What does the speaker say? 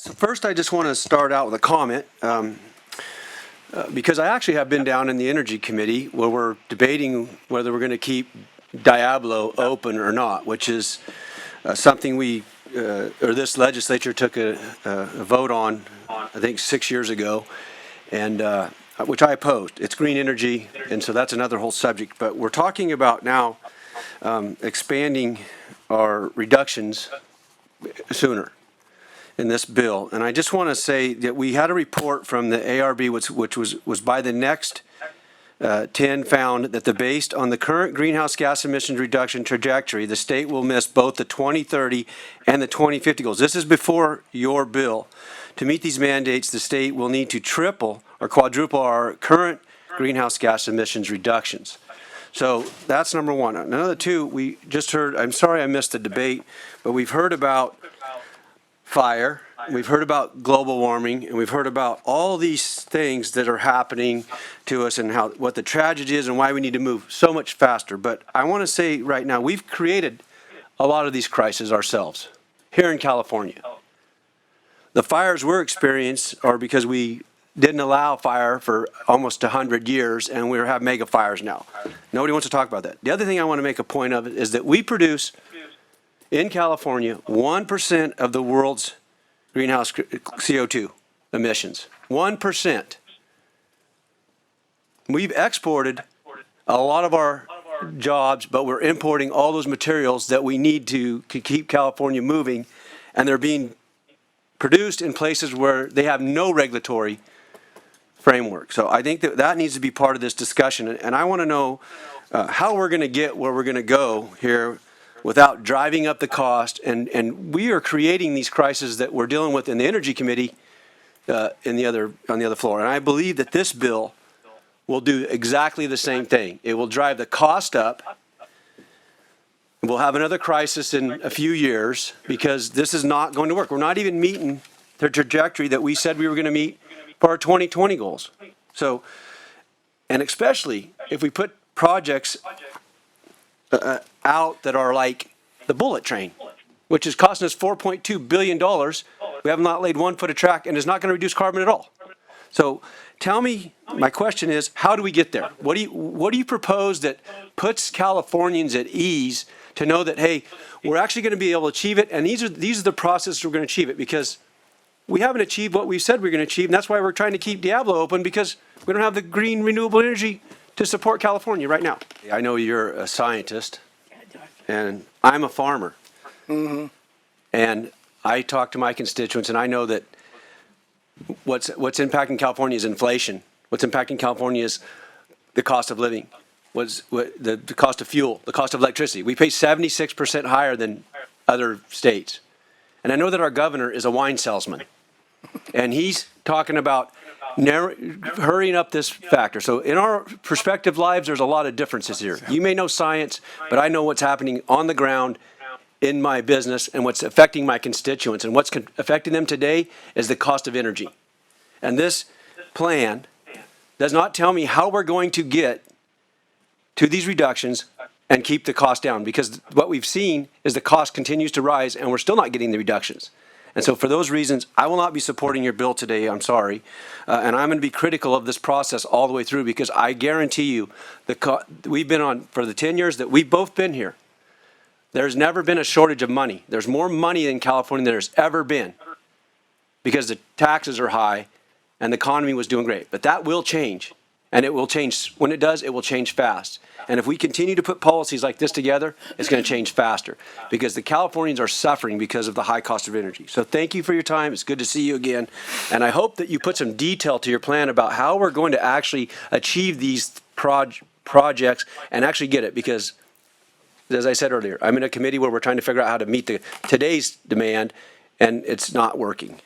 So first, I just want to start out with a comment, because I actually have been down in the Energy Committee where we're debating whether we're going to keep Diablo open or not, which is something or this legislature took a vote on, I think 6 years ago, and which I opposed. It's green energy, and so that's another whole subject. But we're talking about now expanding our reductions sooner in this bill. And I just want to say that we had a report from the ARB, which was by the next 10, found that based on the current greenhouse gas emissions reduction trajectory, the state will miss both the 2030 and the 2050 goals. This is before your bill. To meet these mandates, the state will need to triple or quadruple our current greenhouse gas emissions reductions. So that's number one. Another two, we just heard, I'm sorry I missed the debate, but we've heard about fire, we've heard about global warming, and we've heard about all these things that are happening to us and what the tragedy is and why we need to move so much faster. But I want to say right now, we've created a lot of these crises ourselves here in California. The fires we're experiencing are because we didn't allow fire for almost 100 years, and we have mega fires now. Nobody wants to talk about that. The other thing I want to make a point of is that we produce in California 1% of the world's greenhouse CO2 emissions. 1%. We've exported a lot of our jobs, but we're importing all those materials that we need to keep California moving, and they're being produced in places where they have no regulatory framework. So I think that needs to be part of this discussion, and I want to know how we're going to get where we're going to go here without driving up the cost. And we are creating these crises that we're dealing with in the Energy Committee on the other floor. And I believe that this bill will do exactly the same thing. It will drive the cost up. We'll have another crisis in a few years because this is not going to work. We're not even meeting the trajectory that we said we were going to meet for our 2020 goals. So, and especially if we put projects out that are like the bullet train, which is costing us $4.2 billion. We have not laid 1 foot of track and is not going to reduce carbon at all. So tell me, my question is, how do we get there? What do you propose that puts Californians at ease to know that, hey, we're actually going to be able to achieve it, and these are the processes we're going to achieve it, because we haven't achieved what we said we're going to achieve, and that's why we're trying to keep Diablo open, because we don't have the green renewable energy to support California right now. I know you're a scientist, and I'm a farmer. Mm-hmm. And I talk to my constituents, and I know that what's impacting California is inflation. What's impacting California is the cost of living, the cost of fuel, the cost of electricity. We pay 76% higher than other states. And I know that our governor is a wine salesman, and he's talking about hurrying up this factor. So in our prospective lives, there's a lot of differences here. You may know science, but I know what's happening on the ground in my business and what's affecting my constituents. And what's affecting them today is the cost of energy. And this plan does not tell me how we're going to get to these reductions and keep the cost down, because what we've seen is the cost continues to rise and we're still not getting the reductions. And so for those reasons, I will not be supporting your bill today, I'm sorry. And I'm going to be critical of this process all the way through, because I guarantee you, we've been on, for the 10 years that we've both been here, there's never been a shortage of money. There's more money in California than there's ever been, because the taxes are high and the economy was doing great. But that will change, and it will change. When it does, it will change fast. And if we continue to put policies like this together, it's going to change faster, because the Californians are suffering because of the high cost of energy. So thank you for your time. It's good to see you again. And I hope that you put some detail to your plan about how we're going to actually achieve these projects and actually get it, because as I said earlier, I'm in a committee where we're trying to figure out how to meet today's demand, and it's not working.